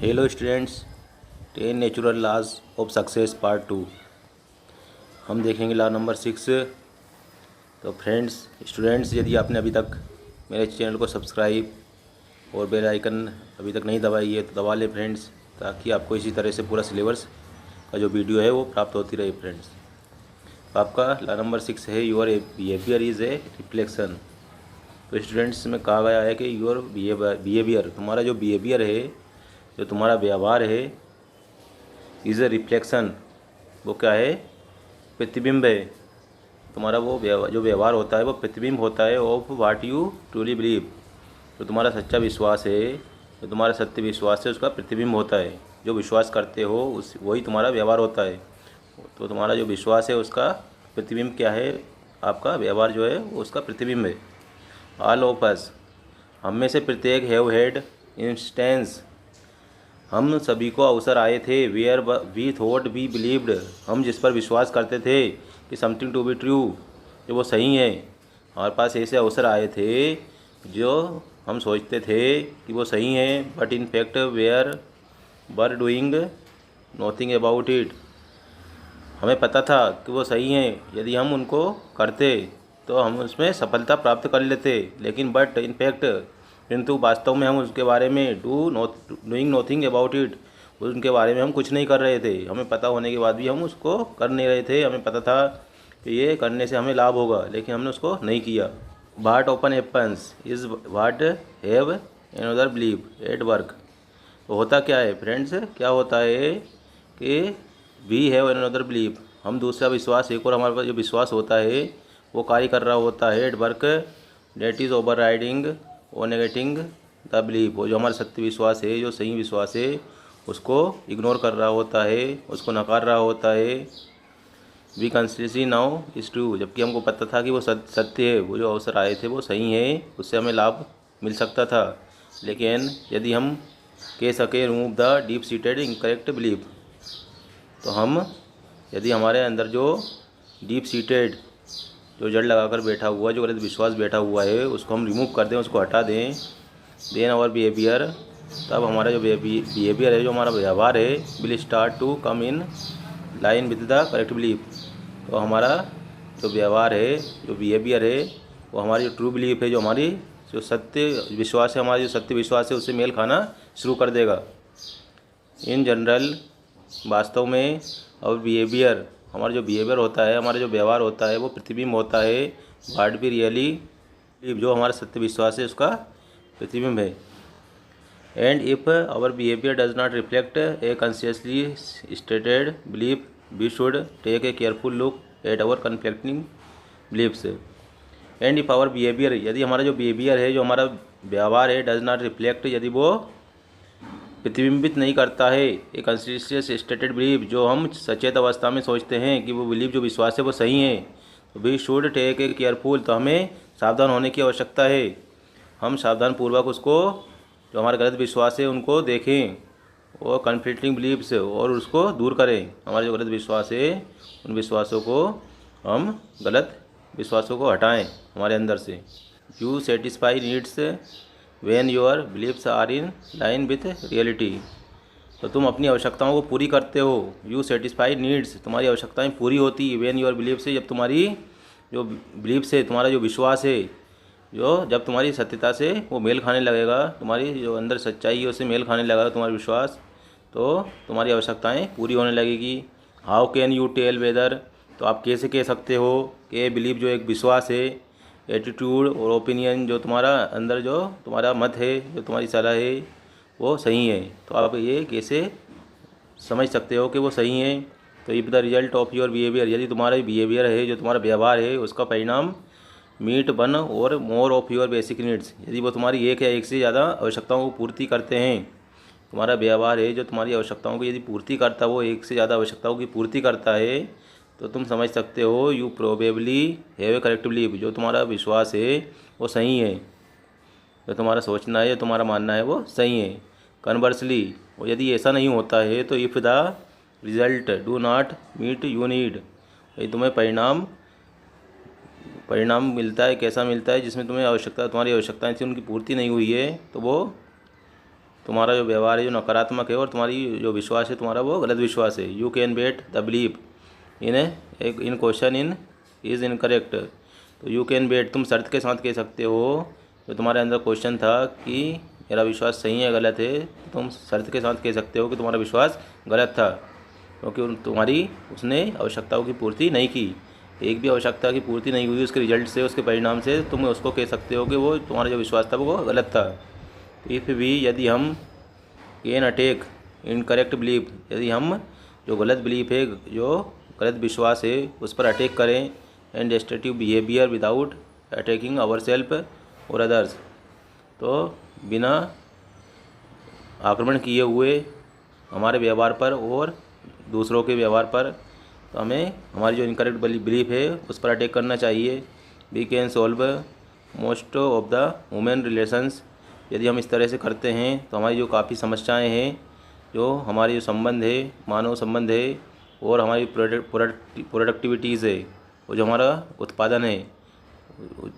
Hello students, 10 natural laws of success part 2 हम देखेंगे law number 6। तो फ्रेंड्स स्टूडेंट्स, यदि आपने अभी तक मेरे चैनल को सब्सक्राइब और बेल आइकन अभी तक नहीं दबाई है तो दबा लें फ्रेंड्स, ताकि आपको इसी तरह से पूरा सिलेबस का जो वीडियो है वो प्राप्त होती रहे फ्रेंड्स। तो आपका लॉ नंबर 6 है your behaviour is a reflection. तो स्टूडेंट्स में कहा गया है कि योर बिहेवियर, तुम्हारा जो बिहेवियर है, जो तुम्हारा व्यवहार है, इज़ ए रिफ्लेक्शन, वो क्या है? प्रतिबिंब है। तुम्हारा वो जो व्यवहार होता है वो प्रतिबिंब होता है of what you truly believe. जो तुम्हारा सच्चा विश्वास है, जो तुम्हारा सत्य विश्वास है, उसका प्रतिबिंब होता है। जो विश्वास करते हो उस वही तुम्हारा व्यवहार होता है। तो तुम्हारा जो विश्वास है उसका प्रतिबिंब क्या है? आपका व्यवहार जो है वो उसका प्रतिबिंब है। ऑल ऑफ अस, हम में से प्रत्येक हैव हैड इंस्टेंस, हम सभी को अवसर आए थे, where we thought we believed, हम जिस पर विश्वास करते थे कि समथिंग टू बी ट्रू, जो वो सही है। हमारे पास ऐसे अवसर आए थे जो हम सोचते थे कि वो सही हैं, but in fact where were doing nothing about it, हमें पता था कि वो सही हैं, यदि हम उनको करते तो हम उसमें सफलता प्राप्त कर लेते, लेकिन बट इन फैक्ट, किंतु वास्तव में हम उसके बारे में डूइंग नोथिंग अबाउट इट, उनके बारे में हम कुछ नहीं कर रहे थे। हमें पता होने के बाद भी हम उसको कर नहीं रहे थे। हमें पता था कि ये करने से हमें लाभ होगा, लेकिन हमने उसको नहीं किया। What often happens is what have another believe at work. तो होता क्या है फ्रेंड्स, क्या होता है कि वी हैव अनदर बिलीव, हम दूसरा विश्वास, एक और हमारे पास जो विश्वास होता है वो कार्य कर रहा होता है at work, that is over riding और नेगेटिंग द बिलीव। वो जो हमारा सत्य विश्वास है, जो सही विश्वास है, उसको इग्नोर कर रहा होता है, उसको नकार रहा होता है। We consider now is true, जबकि हमको पता था कि वो सत्य है, वो जो अवसर आए थे वो सही है, उससे हमें लाभ मिल सकता था। लेकिन यदि हम कह सके remove the deep seated incorrect believe, तो हम यदि हमारे अंदर जो डीप सीटेड, जो जड़ लगाकर बैठा हुआ, जो गलत विश्वास बैठा हुआ है, उसको हम रिमूव कर दें, उसको हटा दें, देन आवर बिहेवियर, तब हमारा जो बिहेवियर है, जो हमारा व्यवहार है, will start to come in line with the correct belief. तो हमारा जो व्यवहार है, जो बिहेवियर है, वो हमारी जो ट्रू बिलीफ है, जो हमारी जो सत्य विश्वास है, हमारा जो सत्य विश्वास है, उससे मेल खाना शुरू कर देगा। इन जनरल, वास्तव में, और बिहेवियर, हमारा जो बिहेवियर होता है, हमारा जो व्यवहार होता है, वो प्रतिबिंब होता है वाट बी रियली, जो हमारा सत्य विश्वास है उसका प्रतिबिंब है। And if our behaviour does not reflect a consciously stated belief, we should take a careful look at our conflicting beliefs. And if our behaviour, यदि हमारा जो बिहेवियर है, जो हमारा व्यवहार है, डज नॉट रिफ्लेक्ट, यदि वो प्रतिबिंबित नहीं करता है एक कॉन्शियस स्टेटेड बिलीव, जो हम सचेत अवस्था में सोचते हैं कि वो बिलीव, जो विश्वास है, वो सही है, तो we should take a careful, तो हमें सावधान होने की आवश्यकता है। हम सावधानपूर्वक उसको, जो हमारे गलत विश्वास है, उनको देखें और कन्फ्लिक्टिंग बिलीव्स और उसको दूर करें। हमारे जो गलत विश्वास है, उन विश्वासों को, हम गलत विश्वासों को हटाएं हमारे अंदर से। You satisfy needs when your beliefs are in line with reality, तो तुम अपनी आवश्यकताओं को पूरी करते हो। यू सेटिस्फाई नीड्स, तुम्हारी आवश्यकताएं पूरी होती है व्हेन योर बिलीव्स से, जब तुम्हारी जो बिलीव्स है, तुम्हारा जो विश्वास है, जो जब तुम्हारी सत्यता से वो मेल खाने लगेगा, तुम्हारी जो अंदर सच्चाई है उससे मेल खाने लगेगा तुम्हारा विश्वास, तो तुम्हारी आवश्यकताएं पूरी होने लगेगी। How can you tell whether, तो आप कैसे कह सकते हो कि बिलीव, जो एक विश्वास है, एटीट्यूड और ओपिनियन, जो तुम्हारा अंदर जो तुम्हारा मत है, जो तुम्हारी सलाह है, वो सही है, तो आप ये कैसे समझ सकते हो कि वो सही है? तो if the result of your behaviour, यदि तुम्हारा बिहेवियर है, जो तुम्हारा व्यवहार है, उसका परिणाम मीट वन और more of your basic needs, यदि वो तुम्हारी एक या एक से ज़्यादा आवश्यकताओं को पूर्ति करते हैं, तुम्हारा व्यवहार है जो तुम्हारी आवश्यकताओं की यदि पूर्ति करता है, वो एक से ज़्यादा आवश्यकताओं की पूर्ति करता है, तो तुम समझ सकते हो you probably have A correct believe, जो तुम्हारा विश्वास है वो सही है, जो तुम्हारा सोचना है, जो तुम्हारा मानना है, वो सही है। कन्वर्सली, और यदि ऐसा नहीं होता है, तो if the result do not meet you need, यदि तुम्हें परिणाम मिलता है, कैसा मिलता है, जिसमें तुम्हें आवश्यकता, तुम्हारी आवश्यकताएं थी, उनकी पूर्ति नहीं हुई है, तो वो तुम्हारा जो व्यवहार है जो नकारात्मक है और तुम्हारी जो विश्वास है तुम्हारा वो गलत विश्वास है। You can bet the believe in question in is incorrect. तो यू कैन बेट तुम शर्त के साथ कह सकते हो, जो तुम्हारे अंदर क्वेश्चन था कि मेरा विश्वास सही है गलत है, तो तुम शर्त के साथ कह सकते हो कि तुम्हारा विश्वास गलत था, क्योंकि तुम्हारी उसने आवश्यकताओं की पूर्ति नहीं की। एक भी आवश्यकता की पूर्ति नहीं हुई उसके रिजल्ट से, उसके परिणाम से तुम उसको कह सकते हो कि वो तुम्हारा जो विश्वास था वो गलत था। इफ़ वी यदि हम कैन अटैक इनकरेक्ट बिलीफ, यदि हम जो गलत बिलीफ है जो गलत विश्वास है उस पर अटैक करें, and destructive behaviour without attacking our self और अदर्स, तो बिना आक्रमण किए हुए हमारे व्यवहार पर और दूसरों के व्यवहार पर, तो हमें हमारी जो इनकरेक्ट बिलीफ है उस पर अटैक करना चाहिए। We can solve most of the human relations, यदि हम इस तरह से करते हैं तो हमारी जो काफ़ी समस्याएं हैं, जो हमारी जो संबंध है मानव संबंध है और हमारी प्रोडक्टिविटीज़ है, वो जो हमारा उत्पादन है,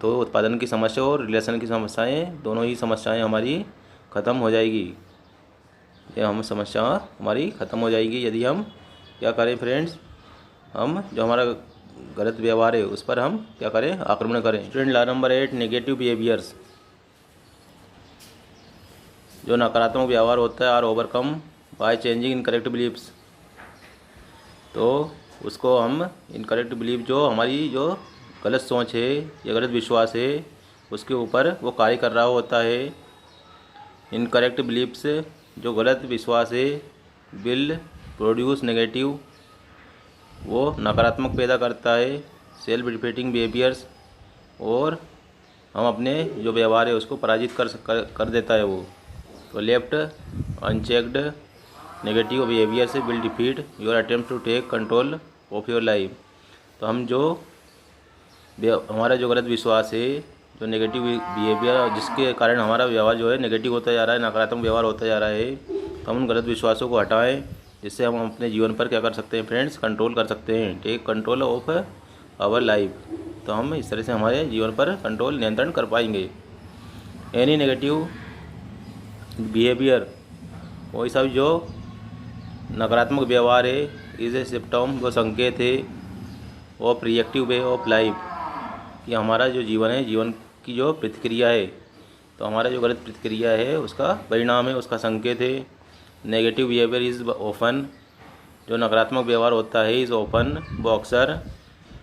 तो उत्पादन की समस्या और रिलेशन की समस्याएं, दोनों ही समस्याएं हमारी ख़त्म हो जाएगी। ये हम समस्या हमारी ख़त्म हो जाएगी यदि हम क्या करें फ्रेंड्स, हम जो हमारा गलत व्यवहार है उस पर हम क्या करें, आक्रमण करें। Student law number 8 negative behaviours, जो नकारात्मक व्यवहार होता है are overcome by changing incorrect beliefs. तो उसको हम इनकरेक्ट बिलीव, जो हमारी जो गलत सोच है या गलत विश्वास है उसके ऊपर वो कार्य कर रहा होता है। इनकरेक्ट बिलीव्स, जो गलत विश्वास है, विल प्रोड्यूस नेगेटिव, वो नकारात्मक पैदा करता है, सेल्फ रिपीटिंग बिहेवियर्स, और हम अपने जो व्यवहार है उसको पराजित कर देता है वो। तो लेफ्ट अनचेक्ड नेगेटिव बिहेवियर से will defeat your attempt to take control of your life. तो हम जो हमारा जो गलत विश्वास है, जो नेगेटिव बिहेवियर जिसके कारण हमारा व्यवहार जो है नेगेटिव होता जा रहा है, नकारात्मक व्यवहार होता जा रहा है, तो हम उन गलत विश्वासों को हटाएं, जिससे हम अपने जीवन पर क्या कर सकते हैं फ्रेंड्स, कंट्रोल कर सकते हैं, take control of our life. तो हम इस तरह से हमारे जीवन पर कंट्रोल नियंत्रण कर पाएंगे। एनी नेगेटिव बिहेवियर, वही सब जो नकारात्मक व्यवहार है, इज ए सिम्टम, वो संकेत है of reactive way of life, कि हमारा जो जीवन है, जीवन की जो प्रतिक्रिया है, तो हमारा जो गलत प्रतिक्रिया है उसका परिणाम है, उसका संकेत है। नेगेटिव बिहेवियर इज़ ऑफन, जो नकारात्मक व्यवहार होता है, इज़ ऑफन, वो अक्सर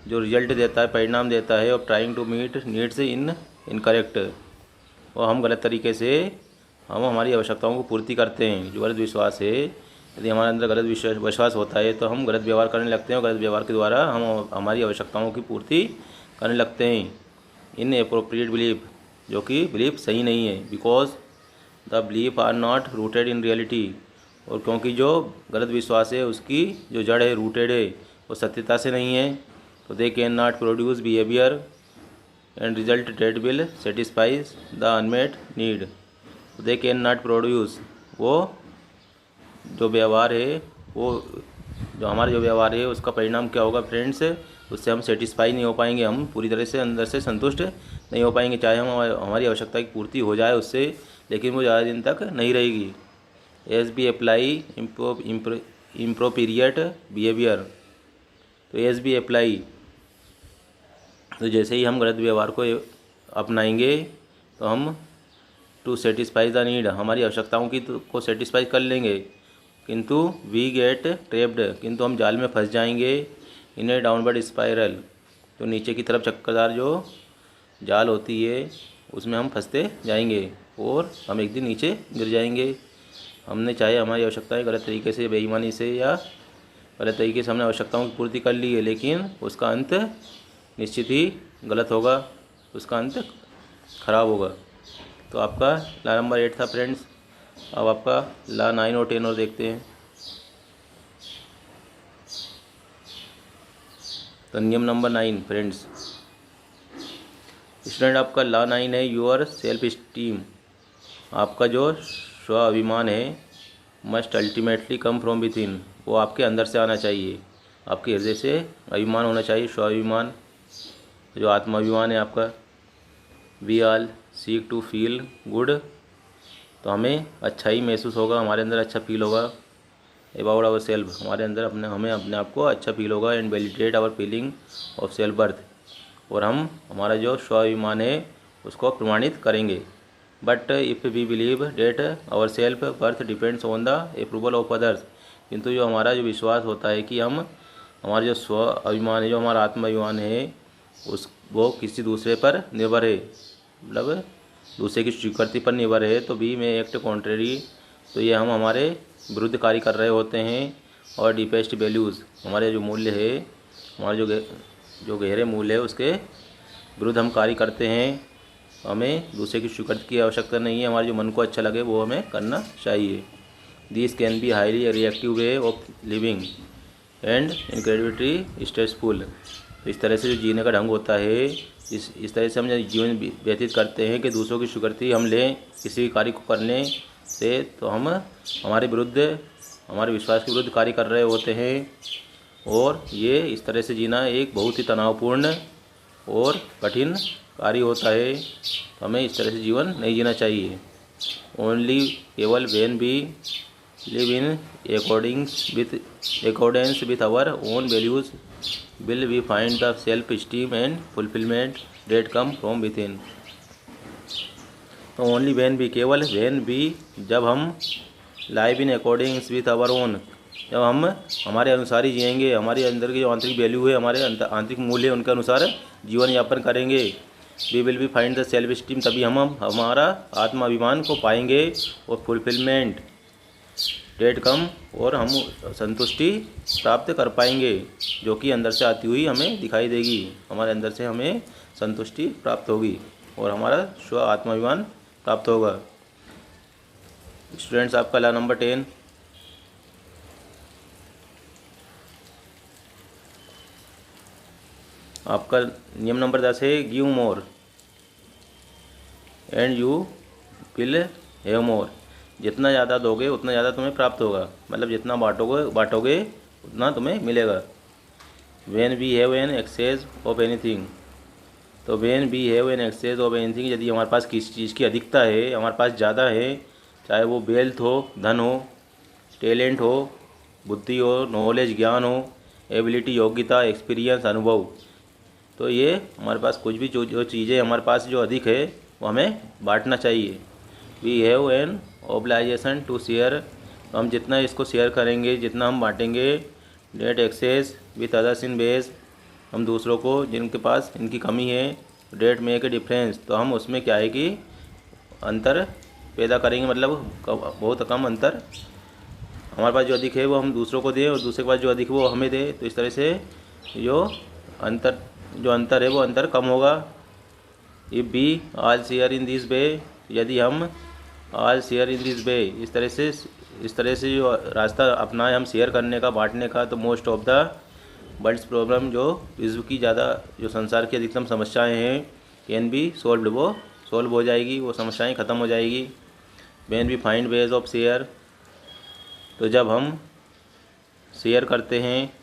जो रिजल्ट देता है, परिणाम देता है, of trying to meet needs in incorrect, और हम गलत तरीके से हम हमारी आवश्यकताओं को पूर्ति करते हैं। जो गलत विश्वास है, यदि हमारे अंदर गलत विश्वास होता है तो हम गलत व्यवहार करने लगते हैं, और गलत व्यवहार के द्वारा हम हमारी आवश्यकताओं की पूर्ति करने लगते हैं। इन एप्रोप्रिएट बिलीफ, जो कि बिलीफ सही नहीं है, because the belief are not rooted in reality, और क्योंकि जो गलत विश्वास है उसकी जो जड़ है, रूटेड है, वो सत्यता से नहीं है, तो they can not produce behaviour and result that will satisfies the unmet need. They can not produce, वो जो व्यवहार है, वो जो हमारा जो व्यवहार है उसका परिणाम क्या होगा फ्रेंड्स, उससे हम सेटिस्फाई नहीं हो पाएंगे, हम पूरी तरह से अंदर से संतुष्ट नहीं हो पाएंगे। चाहे हम हमारी आवश्यकता की पूर्ति हो जाए उससे, लेकिन वो ज़्यादा दिन तक नहीं रहेगी। एस बी अप्लाई इम्प्रोपीरिएट बिहेवियर, तो एस बी अप्लाई, तो जैसे ही हम गलत व्यवहार को अपनाएंगे तो हम टू सेटिस्फाई द नीड, हमारी आवश्यकताओं की को सेटिस्फाई कर लेंगे, किंतु वी गेट ट्रेप्ड, किंतु हम जाल में फंस जाएंगे, इन ए डाउनवर्ड स्पाइरल, तो नीचे की तरफ चक्करदार जो जाल होती है उसमें हम फंसते जाएंगे और हम एक दिन नीचे गिर जाएंगे। हमने चाहे हमारी आवश्यकताएं गलत तरीके से, बेईमानी से या गलत तरीके से हमने आवश्यकताओं की पूर्ति कर ली है, लेकिन उसका अंत निश्चित ही गलत होगा, उसका अंत खराब होगा। तो आपका ला नंबर 8 था फ्रेंड्स। अब आपका ला 9 और 10 और देखते हैं। तो नियम नंबर 9 फ्रेंड्स, स्टूडेंट आपका ला 9 है योर सेल्फ इस्टीम, आपका जो स्वाभिमान है, must ultimately come from with in, वो आपके अंदर से आना चाहिए, आपके हृदय से अभिमान होना चाहिए, स्वाभिमान, जो आत्माभिमान है आपका। We all seek to feel good तो हमें अच्छा ही महसूस होगा, हमारे अंदर अच्छा फील होगा अबाउट आवर सेल्फ, हमारे अंदर हमें अपने आप को अच्छा फील होगा। And validate our feeling of self worth, और हम हमारा जो स्वाभिमान है उसको प्रमाणित करेंगे। But if we believe that our self worth depends on the approval of others, किंतु जो हमारा जो विश्वास होता है कि हम हमारा जो स्व अभिमान है, जो हमारा आत्माभिमान है, उस वो किसी दूसरे पर निर्भर है, मतलब दूसरे की स्वीकृति पर निर्भर है, तो बी में एक्ट कॉन्ट्रेरी, तो ये हम हमारे विरुद्ध कार्य कर रहे होते हैं। और डीपेस्ट वैल्यूज़, हमारे जो मूल्य है, हमारे जो गहरे मूल्य है उसके विरुद्ध हम कार्य करते हैं। हमें दूसरे की स्वीकृति की आवश्यकता नहीं है, हमारे जो मन को अच्छा लगे वो हमें करना चाहिए। This can be highly reactive way of living and incredibly stressful. तो इस तरह से जो जीने का ढंग होता है, इस तरह से हम जब जीवन व्यतीत करते हैं कि दूसरों की स्वीकृति हम लें किसी भी कार्य को करने से, तो हम हमारे विरुद्ध, हमारे विश्वास के विरुद्ध कार्य कर रहे होते हैं। और ये इस तरह से जीना एक बहुत ही तनावपूर्ण और कठिन कार्य होता है, तो हमें इस तरह से जीवन नहीं जीना चाहिए। ओनली केवल when we live in accordance with our own values will we find the self esteem and fulfilment that come from within. तो ओनली व्हेन वी, केवल व्हेन वी, जब हम live in accordance with our own, जब हम हमारे अनुसार ही जिएंगे, हमारे अंदर की जो आंतरिक वैल्यू है, हमारे आंतरिक मूल्य है, उनके अनुसार जीवन यापन करेंगे। We will be find the self esteem, तभी हम हमारा आत्माभिमान को पाएंगे। और फुलफिलमेंट डेट कम, और हम संतुष्टि प्राप्त कर पाएंगे, जो कि अंदर से आती हुई हमें दिखाई देगी। हमारे अंदर से हमें संतुष्टि प्राप्त होगी और हमारा स्व आत्माभिमान प्राप्त होगा। स्टूडेंट्स, आपका ला नंबर 10। आपका नियम नंबर 10 है give more and you will have more. जितना ज़्यादा दोगे उतना ज़्यादा तुम्हें प्राप्त होगा, मतलब जितना बांटोगे उतना तुम्हें मिलेगा। When we have an excess of anything, तो when we have an excess of anything, यदि हमारे पास किसी चीज़ की अधिकता है, हमारे पास ज़्यादा है, चाहे वो वेल्थ हो, धन हो, टैलेंट हो, बुद्धि हो, नॉलेज ज्ञान हो, एबिलिटी योग्यता, एक्सपीरियंस अनुभव, तो ये हमारे पास कुछ भी जो चीज़ें हमारे पास जो अधिक है वो हमें बांटना चाहिए। We have an obligation to share, तो हम जितना इसको शेयर करेंगे, जितना हम बांटेंगे, that excess with others in base, हम दूसरों को जिनके पास इनकी कमी है, डेट मेक ए डिफरेंस, तो हम उसमें क्या है कि अंतर पैदा करेंगे, मतलब बहुत कम अंतर, हमारे पास जो अधिक है वो हम दूसरों को दें और दूसरे के पास जो अधिक है वो हमें दे, तो इस तरह से जो अंतर है वो अंतर कम होगा। If we all share in this way, यदि हम आल शेयर इन दिस वे, इस तरह से जो रास्ता अपनाए हम शेयर करने का, बांटने का, तो most of the world's problem, जो विश्व की ज़्यादा, जो संसार की अधिकतम समस्याएं हैं, कैन बी सोल्व्ड, वो सोल्व हो जाएगी, वो समस्याएं ख़त्म हो जाएगी। When we find ways of share, तो जब हम शेयर करते हैं,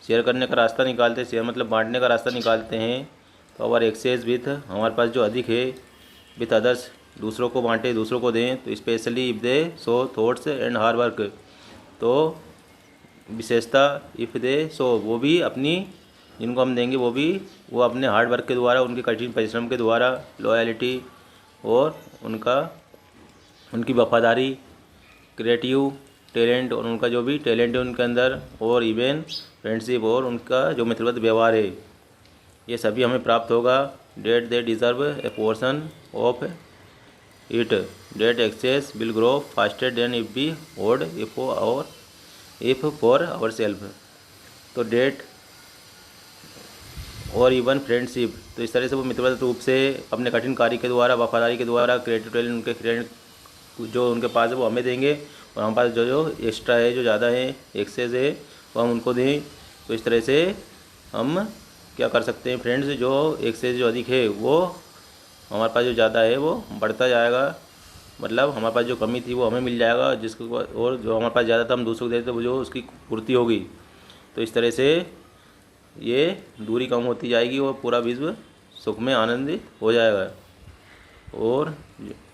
शेयर करने का रास्ता निकालते हैं, शेयर मतलब बांटने का रास्ता निकालते हैं, तो आवर एक्सेस विथ, हमारे पास जो अधिक है, विथ अदर्स, दूसरों को बांटे, दूसरों को दें, तो specially if they so thoughts and hard work, तो विशेषता इफ़ दे सो, वो भी अपनी, जिनको हम देंगे वो अपने हार्ड वर्क के द्वारा, उनके कठिन परिश्रम के द्वारा, लॉयल्टी और उनकी वफादारी, क्रिएटिव टैलेंट और उनका जो भी टैलेंट है उनके अंदर, और इवन फ्रेंडशिप और उनका जो मित्रवत व्यवहार है, ये सभी हमें प्राप्त होगा। That they deserve a portion of it, that access will grow faster than if we hold if for our self, तो डेट और इवन फ्रेंडशिप, तो इस तरह से वो मित्रवत रूप से अपने कठिन कार्य के द्वारा, वफादारी के द्वारा, क्रिएटिव टैलेंट उनके फ्रेंड जो उनके पास है वो हमें देंगे, और हमारे पास जो एक्स्ट्रा है, जो ज़्यादा है, एक्सेस है, वो हम उनको दें। तो इस तरह से हम क्या कर सकते हैं फ्रेंड्स, जो एक्सेस जो अधिक है वो हमारे पास जो ज़्यादा है वो बढ़ता जाएगा, मतलब हमारे पास जो कमी थी वो हमें मिल जाएगा, जिसको, और जो हमारे पास ज़्यादा था हम दूसरों को देते, वो जो उसकी पूर्ति होगी। तो इस तरह से ये दूरी कम होती जाएगी और पूरा विश्व सुख में आनंदित हो जाएगा। और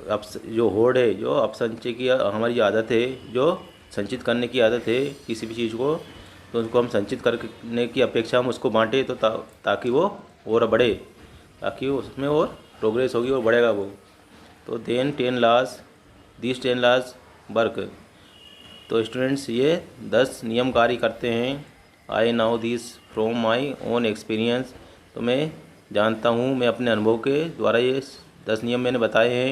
अब जो होड़ है, जो अपसंचय की हमारी आदत है, जो संचित करने की आदत है किसी भी चीज़ को, तो उसको हम संचित करने की अपेक्षा हम उसको बांटें तो ताकि वो और बढ़े, ताकि उसमें और प्रोग्रेस होगी और बढ़ेगा वो। तो देन 10 लाज, दिस 10 लाज वर्क। तो स्टूडेंट्स ये 10 नियम कार्य करते हैं। I now this from my own experience. तो मैं जानता हूँ, मैं अपने अनुभव के द्वारा ये 10 नियम मैंने बताए हैं।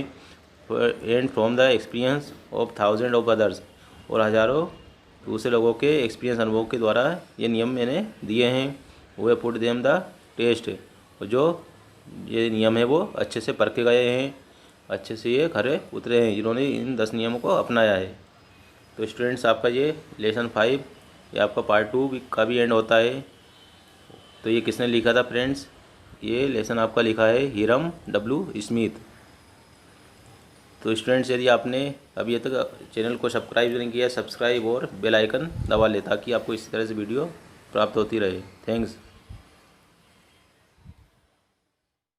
And from the experience of thousand of others, और हज़ारों दूसरे लोगों के एक्सपीरियंस अनुभव के द्वारा ये नियम मैंने दिए हैं। वे पुट देम द टेस्ट, और जो ये नियम है वो अच्छे से परखे गए हैं, अच्छे से ये खरे उतरे हैं जिन्होंने इन 10 नियमों को अपनाया है। तो स्टूडेंट्स आपका ये लेसन 5, ये आपका पार्ट 2 का भी एंड होता है। तो ये किसने लिखा था फ्रेंड्स? ये लेसन आपका लिखा है हिरम डब्ल्यू स्मिथ। तो स्टूडेंट्स यदि आपने अभी तक चैनल को सब्सक्राइब नहीं किया, सब्सक्राइब और बेल आइकन दबा ले ताकि आपको इसी तरह से वीडियो प्राप्त होती रहे। थैंक्स।